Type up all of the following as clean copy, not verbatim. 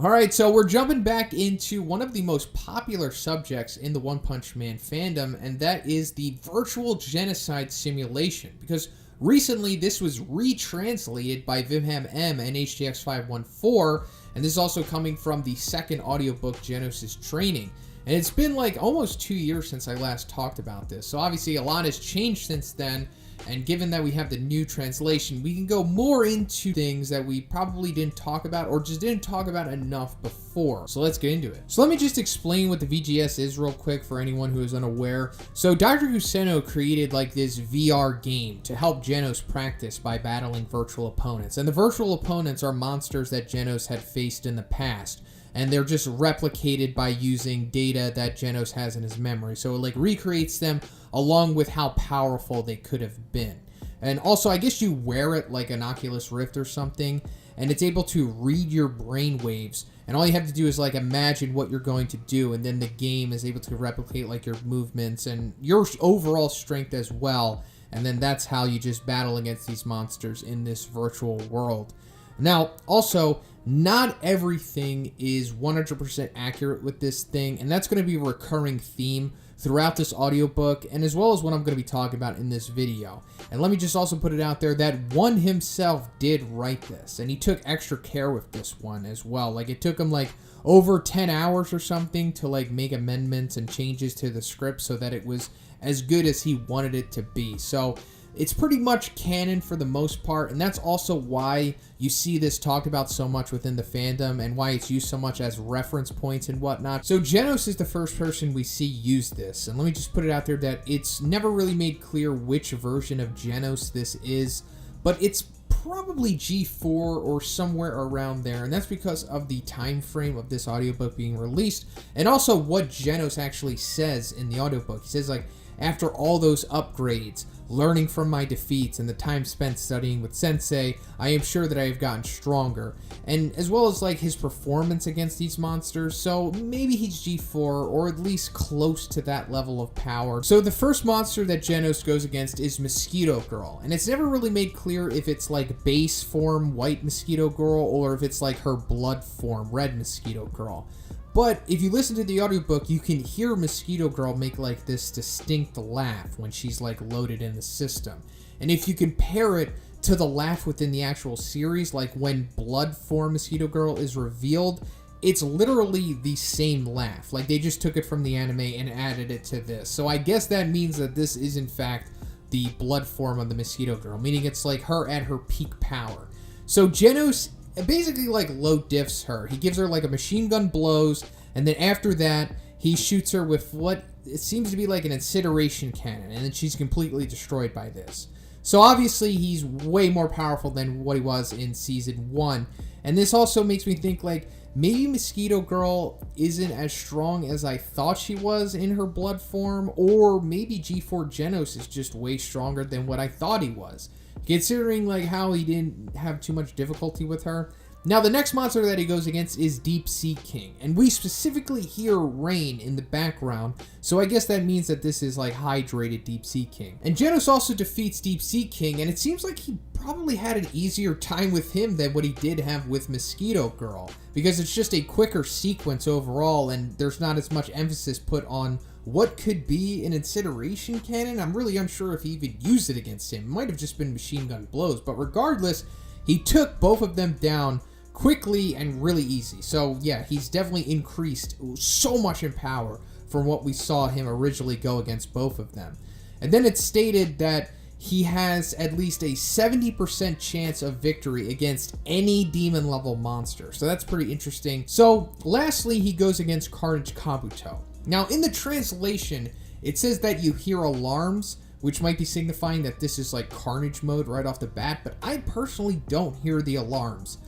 Alright, so we're jumping back into one of the most popular subjects in the One Punch Man fandom, and that is the virtual genocide simulation. Because recently this was retranslated by Vimham M and HTX 514, and this is also coming from the second audiobook, Genos' Training. And it's been like almost 2 years since I last talked about this, so obviously a lot has changed since then. And given that we have the new translation, we can go more into things that we probably didn't talk about or just didn't talk about enough before. So let's get into it. So let me just explain what the VGS is real quick for anyone who is unaware. So Dr. Kuseno created like this VR game to help Genos practice by battling virtual opponents. And the virtual opponents are monsters that Genos had faced in the past. And they're just replicated by using data that Genos has in his memory. So it like recreates them along with how powerful they could have been. And also, I guess you wear it like an Oculus Rift or something, and it's able to read your brain waves. And all you have to do is like imagine what you're going to do, and then the game is able to replicate like your movements and your overall strength as well. And then that's how you just battle against these monsters in this virtual world. Now, also, not everything is 100% accurate with this thing, and that's going to be a recurring theme throughout this audiobook, and as well as what I'm going to be talking about in this video. And let me just also put it out there that One himself did write this, and he took extra care with this one as well. Like, it took him like over 10 hours or something to like make amendments and changes to the script so that it was as good as he wanted it to be. So it's pretty much canon for the most part, and that's also why you see this talked about so much within the fandom and why it's used so much as reference points and whatnot. So Genos is the first person we see use this, and let me just put it out there that it's never really made clear which version of Genos this is, but it's probably G4 or somewhere around there, and that's because of the time frame of this audiobook being released, and also what Genos actually says in the audiobook. He says like, after all those upgrades, learning from my defeats, and the time spent studying with Sensei, I am sure that I have gotten stronger. And as well as like his performance against these monsters, so maybe he's G4 or at least close to that level of power. So the first monster that Genos goes against is Mosquito Girl, and it's never really made clear if it's like base form White Mosquito Girl or if it's like her blood form Red Mosquito Girl. But if you listen to the audiobook, you can hear Mosquito Girl make like this distinct laugh when she's like loaded in the system. And if you compare it to the laugh within the actual series, like when Blood Form Mosquito Girl is revealed, it's literally the same laugh. Like they just took it from the anime and added it to this. So I guess that means that this is in fact the blood form of the Mosquito Girl, meaning it's like her at her peak power. So Genos basically like low diffs her. He gives her like a machine gun blows, and then after that he shoots her with what it seems to be like an incineration cannon, and then she's completely destroyed by this. So obviously he's way more powerful than what he was in season 1, and this also makes me think like maybe Mosquito Girl isn't as strong as I thought she was in her blood form, or maybe G4 Genos is just way stronger than what I thought he was, considering like how he didn't have too much difficulty with her. Now the next monster that he goes against is Deep Sea King, and we specifically hear rain in the background, so I guess that means that this is like hydrated Deep Sea King. And Genos also defeats Deep Sea King, and it seems like he probably had an easier time with him than what he did have with Mosquito Girl, because it's just a quicker sequence overall, and there's not as much emphasis put on what could be an incineration cannon. I'm really unsure if he even used it against him. It might have just been machine gun blows, but regardless, he took both of them down quickly and really easy. So yeah, he's definitely increased so much in power from what we saw him originally go against both of them. And then it's stated that he has at least a 70% chance of victory against any demon level monster. So that's pretty interesting. So lastly, he goes against Carnage Kabuto. Now in the translation, it says that you hear alarms, which might be signifying that this is like Carnage mode right off the bat, but I personally don't hear the alarms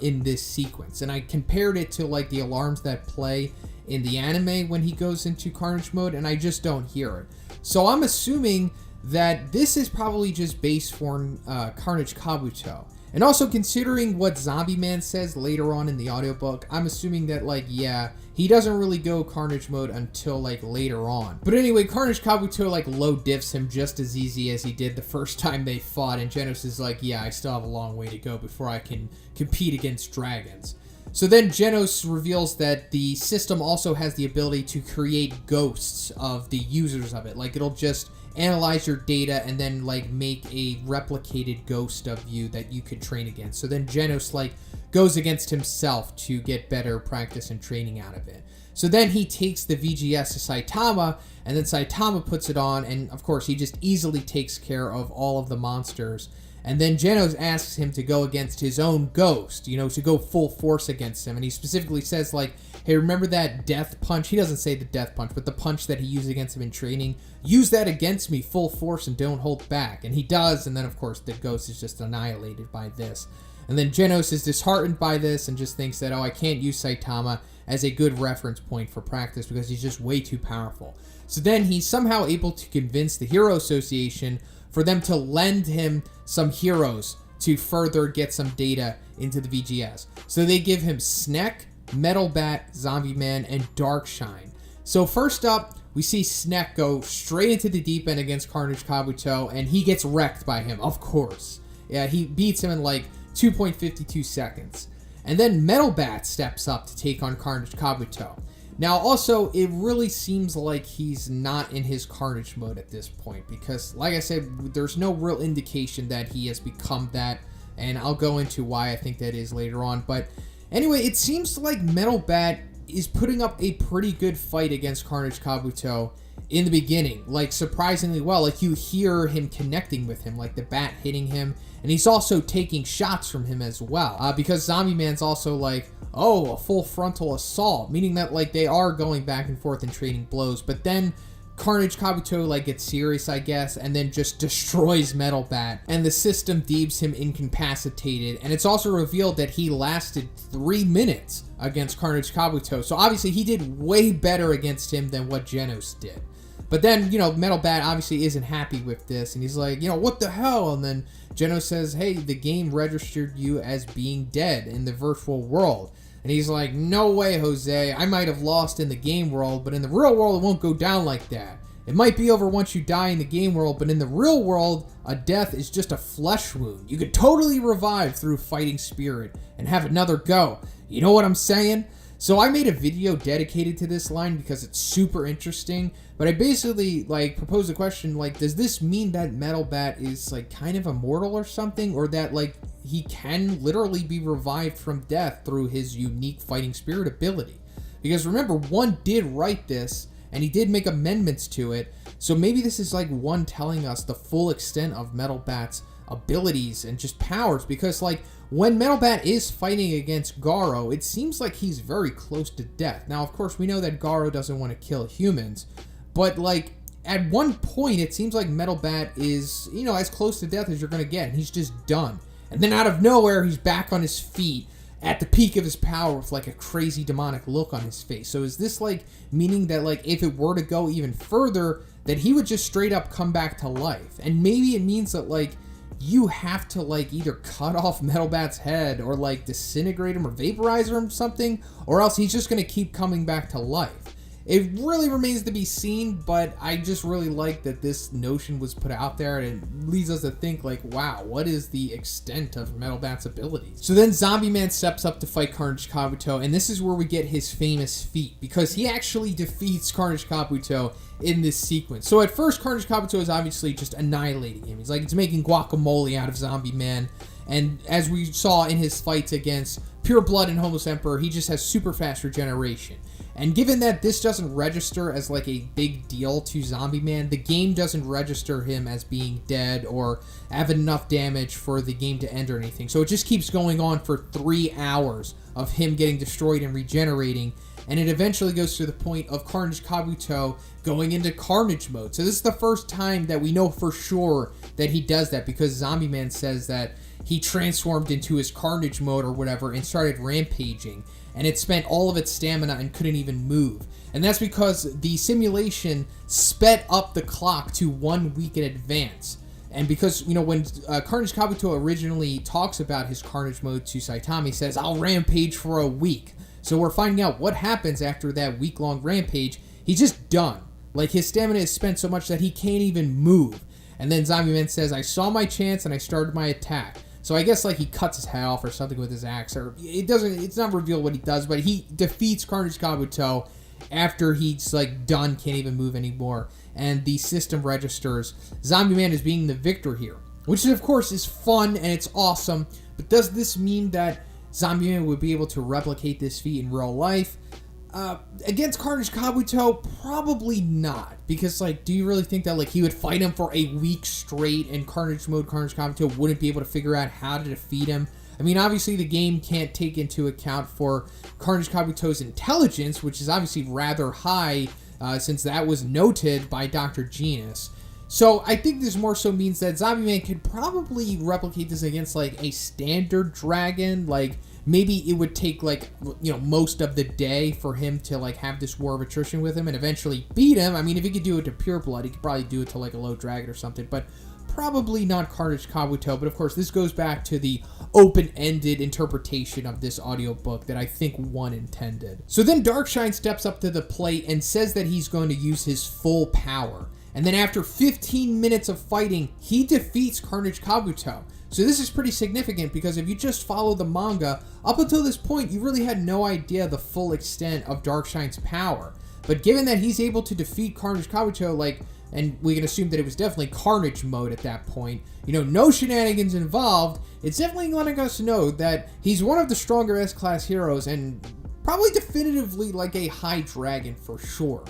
in this sequence. And I compared it to like the alarms that play in the anime when he goes into Carnage mode, and I just don't hear it. So I'm assuming that this is probably just base form Carnage Kabuto. And also considering what Zombie Man says later on in the audiobook, I'm assuming that like, yeah, he doesn't really go Carnage mode until like later on. But anyway, Carnage Kabuto like low diffs him just as easy as he did the first time they fought, and Genos is like, yeah, I still have a long way to go before I can compete against dragons. So then Genos reveals that the system also has the ability to create ghosts of the users of it. Like, it'll just analyze your data and then like make a replicated ghost of you that you could train against. So then Genos like goes against himself to get better practice and training out of it. So then he takes the VGS to Saitama, and then Saitama puts it on, and of course he just easily takes care of all of the monsters. And then Genos asks him to go against his own ghost, you know, to go full force against him. And he specifically says, like, hey, remember that death punch? He doesn't say the death punch, but the punch that he used against him in training. Use that against me full force and don't hold back. And he does, and then, of course, the ghost is just annihilated by this. And then Genos is disheartened by this and just thinks that, oh, I can't use Saitama as a good reference point for practice because he's just way too powerful. So then he's somehow able to convince the Hero Association for them to lend him some heroes to further get some data into the VGS. So they give him Snek, Metal Bat, Zombie Man, and Darkshine. So first up, we see Snek go straight into the deep end against Carnage Kabuto, and he gets wrecked by him, of course. Yeah, he beats him in like 2.52 seconds. And then Metal Bat steps up to take on Carnage Kabuto. Now, also, it really seems like he's not in his Carnage mode at this point because, like I said, there's no real indication that he has become that, and I'll go into why I think that is later on. But anyway, it seems like Metal Bat is putting up a pretty good fight against Carnage Kabuto in the beginning, like surprisingly well. Like, you hear him connecting with him, like the bat hitting him, and he's also taking shots from him as well, because Zombie Man's also like, oh, a full frontal assault, meaning that like they are going back and forth and trading blows. But then Carnage Kabuto like gets serious, I guess, and then just destroys Metal Bat, and the system deems him incapacitated. And it's also revealed that he lasted 3 minutes against Carnage Kabuto, so obviously he did way better against him than what Genos did. But then, you know, Metal Bat obviously isn't happy with this, and he's like, you know, what the hell? And then Genos says, hey, the game registered you as being dead in the virtual world. And he's like, no way, Jose. I might have lost in the game world, but in the real world, it won't go down like that. It might be over once you die in the game world, but in the real world, a death is just a flesh wound. You could totally revive through fighting spirit and have another go. You know what I'm saying? So I made a video dedicated to this line because it's super interesting, but I basically like proposed a question like, does this mean that Metal Bat is like kind of immortal or something, or that like he can literally be revived from death through his unique fighting spirit ability? Because remember, one did write this and he did make amendments to it, so maybe this is like one telling us the full extent of Metal Bat's abilities and just powers, because like when Metal Bat is fighting against Garo, it seems like he's very close to death. Now, of course, we know that Garo doesn't want to kill humans, but like at one point, it seems like Metal Bat is, you know, as close to death as you're going to get, and he's just done. And then out of nowhere, he's back on his feet at the peak of his power with like a crazy demonic look on his face. So is this like meaning that like if it were to go even further, that he would just straight up come back to life? And maybe it means that like you have to like either cut off Metal Bat's head or like disintegrate him or vaporize him or something, or else he's just going to keep coming back to life. It really remains to be seen, but I just really like that this notion was put out there, and it leads us to think like, wow, what is the extent of Metal Bat's abilities? So then Zombie Man steps up to fight Carnage Kabuto, and this is where we get his famous feat, because he actually defeats Carnage Kabuto in this sequence. So at first, Carnage Kabuto is obviously just annihilating him. He's like, it's making guacamole out of Zombie Man, and as we saw in his fights against Pure Blood and Homeless Emperor, he just has super fast regeneration. And given that this doesn't register as like a big deal to Zombie Man, the game doesn't register him as being dead or have enough damage for the game to end or anything. So it just keeps going on for 3 hours of him getting destroyed and regenerating. And it eventually goes to the point of Carnage Kabuto going into Carnage mode. So this is the first time that we know for sure that he does that, because Zombie Man says that he transformed into his Carnage mode or whatever and started rampaging. And it spent all of its stamina and couldn't even move. And that's because the simulation sped up the clock to 1 week in advance. And because, you know, when Carnage Kabuto originally talks about his Carnage mode to Saitama, he says, I'll rampage for a week. So we're finding out what happens after that week-long rampage. He's just done. Like, his stamina is spent so much that he can't even move. And then Zombie Man says, I saw my chance and I started my attack. So I guess like he cuts his head off or something with his axe, or it's not revealed what he does, but he defeats Carnage Kabuto after he's like done, can't even move anymore, and the system registers Zombie Man as being the victor here, which of course is fun and it's awesome. But does this mean that Zombie Man would be able to replicate this feat in real life? Against Carnage Kabuto, probably not. Because, like, do you really think that, like, he would fight him for a week straight and Carnage Kabuto wouldn't be able to figure out how to defeat him? I mean, obviously the game can't take into account for Carnage Kabuto's intelligence, which is obviously rather high, since that was noted by Dr. Genus. So I think this more so means that Zombie Man could probably replicate this against, like, a standard dragon. Like, maybe it would take, like, you know, most of the day for him to, like, have this war of attrition with him and eventually beat him. I mean, if he could do it to Pure Blood, he could probably do it to, like, a low dragon or something, but probably not Carnage Kabuto. But, of course, this goes back to the open-ended interpretation of this audiobook that I think one intended. So then Darkshine steps up to the plate and says that he's going to use his full power. And then after 15 minutes of fighting, he defeats Carnage Kabuto. So this is pretty significant because if you just follow the manga, up until this point, you really had no idea the full extent of Darkshine's power. But given that he's able to defeat Carnage Kabuto, like, and we can assume that it was definitely Carnage mode at that point, you know, no shenanigans involved, it's definitely letting us know that he's one of the stronger S-Class heroes and probably definitively like a high dragon for sure.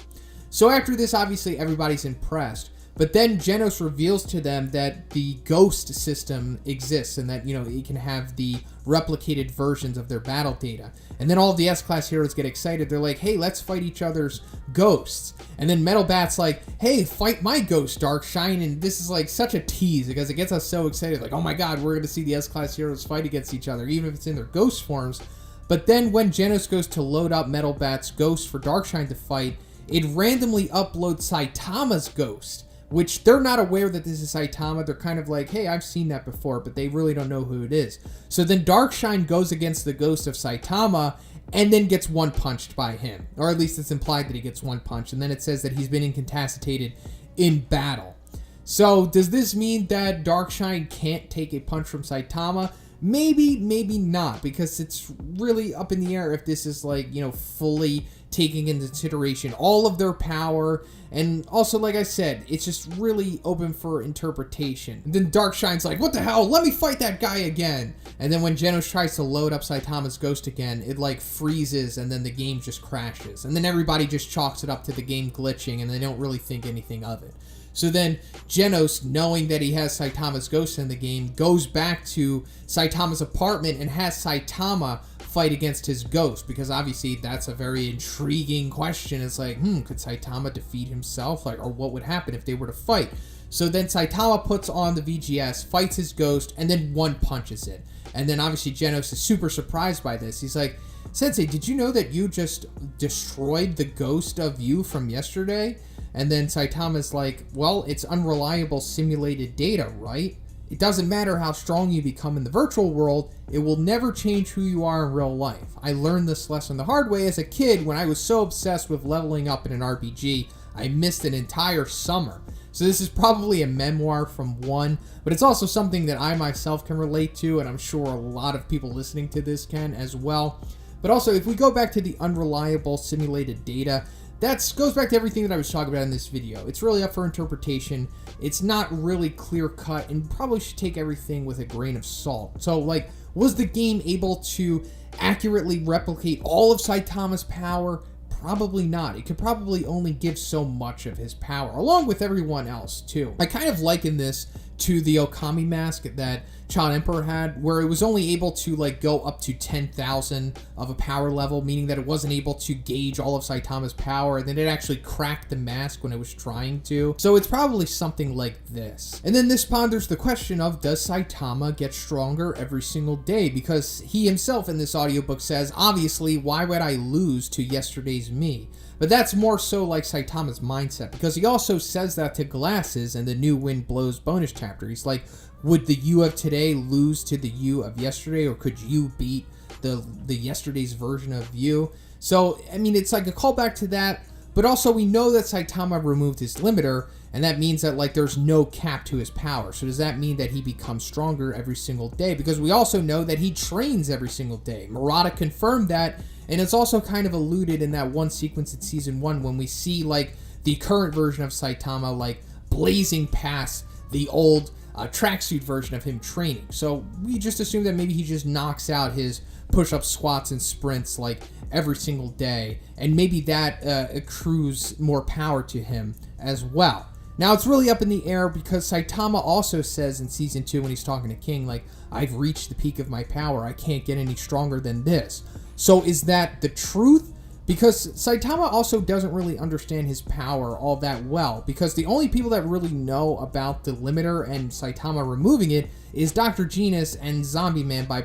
So after this, obviously everybody's impressed. But then Genos reveals to them that the ghost system exists and that, you know, it can have the replicated versions of their battle data. And then all of the S-Class heroes get excited. They're like, hey, let's fight each other's ghosts. And then Metal Bat's like, hey, fight my ghost, Darkshine. And this is like such a tease because it gets us so excited. Like, oh my god, we're going to see the S-Class heroes fight against each other, even if it's in their ghost forms. But then when Genos goes to load up Metal Bat's ghost for Darkshine to fight, it randomly uploads Saitama's ghost, which they're not aware that this is Saitama. They're kind of like, hey, I've seen that before, but they really don't know who it is. So then Darkshine goes against the ghost of Saitama and then gets one-punched by him. Or at least it's implied that he gets one-punched. And then it says that he's been incapacitated in battle. So does this mean that Darkshine can't take a punch from Saitama? Maybe, maybe not, because it's really up in the air if this is like, you know, fully taking into consideration all of their power. And also, like I said, it's just really open for interpretation. And then Darkshine's like, what the hell? Let me fight that guy again. And then when Genos tries to load up Saitama's ghost again, it like freezes and then the game just crashes. And then everybody just chalks it up to the game glitching and they don't really think anything of it. So then Genos, knowing that he has Saitama's ghost in the game, goes back to Saitama's apartment and has Saitama fight against his ghost, because obviously that's a very intriguing question. It's like, could Saitama defeat himself? Like, or what would happen if they were to fight? So then Saitama puts on the VGS, fights his ghost, and then one punches it. And then obviously Genos is super surprised by this. He's like, Sensei, did you know that you just destroyed the ghost of you from yesterday? And then Saitama's like, well, it's unreliable simulated data, right? It doesn't matter how strong you become in the virtual world, it will never change who you are in real life. I learned this lesson the hard way as a kid when I was so obsessed with leveling up in an RPG, I missed an entire summer. So this is probably a memoir from one, but it's also something that I myself can relate to, and I'm sure a lot of people listening to this can as well. But also, if we go back to the unreliable simulated data, that goes back to everything that I was talking about in this video. It's really up for interpretation. It's not really clear-cut, and probably should take everything with a grain of salt. So, like, was the game able to accurately replicate all of Saitama's power? Probably not. It could probably only give so much of his power, along with everyone else, too. I kind of liken this to the Okami mask that Child Emperor had, where it was only able to like go up to 10,000 of a power level, meaning that it wasn't able to gauge all of Saitama's power, and then it actually cracked the mask when it was trying to. So it's probably something like this. And then this ponders the question of, does Saitama get stronger every single day? Because he himself in this audiobook says, obviously, why would I lose to yesterday's me? But that's more so like Saitama's mindset, because he also says that to Glasses in the New Wind Blows bonus chapter. He's like, would the you of today lose to the you of yesterday, or could you beat the yesterday's version of you? So, I mean, it's like a callback to that, But also we know that Saitama removed his limiter, and that means that like there's no cap to his power. So does that mean that he becomes stronger every single day? Because we also know that he trains every single day. Murata confirmed that, and it's also kind of alluded in that one sequence in season 1 when we see like the current version of Saitama like blazing past the old tracksuit version of him training. So we just assume that maybe he just knocks out his push-up, squats, and sprints like every single day, and maybe that accrues more power to him as well. Now it's really up in the air because Saitama also says in season 2 when he's talking to King, like, I've reached the peak of my power, I can't get any stronger than this. So is that the truth? Because Saitama also doesn't really understand his power all that well, because the only people that really know about the limiter and Saitama removing it is Dr. Genus and Zombie Man by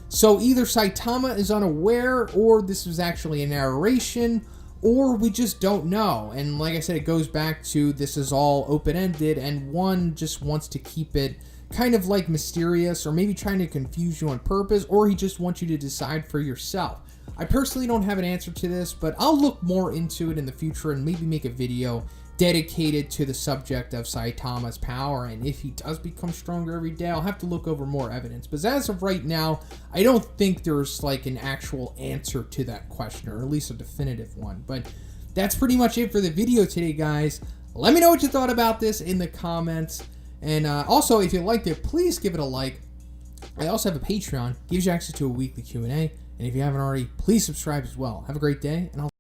So either Saitama is unaware, or this was actually a narration, or we just don't know. And like I said, it goes back to this is all open-ended, and one just wants to keep it kind of like mysterious, or maybe trying to confuse you on purpose, or he just wants you to decide for yourself. I personally don't have an answer to this, but I'll look more into it in the future and maybe make a video dedicated to the subject of Saitama's power, and if he does become stronger every day, I'll have to look over more evidence. But as of right now, I don't think there's like an actual answer to that question, or at least a definitive one. But that's pretty much it for the video today, guys. Let me know what you thought about this in the comments, and also, if you liked it, please give it a like. I also have a Patreon, gives you access to a weekly Q&A, and if you haven't already, please subscribe as well. Have a great day, and I'll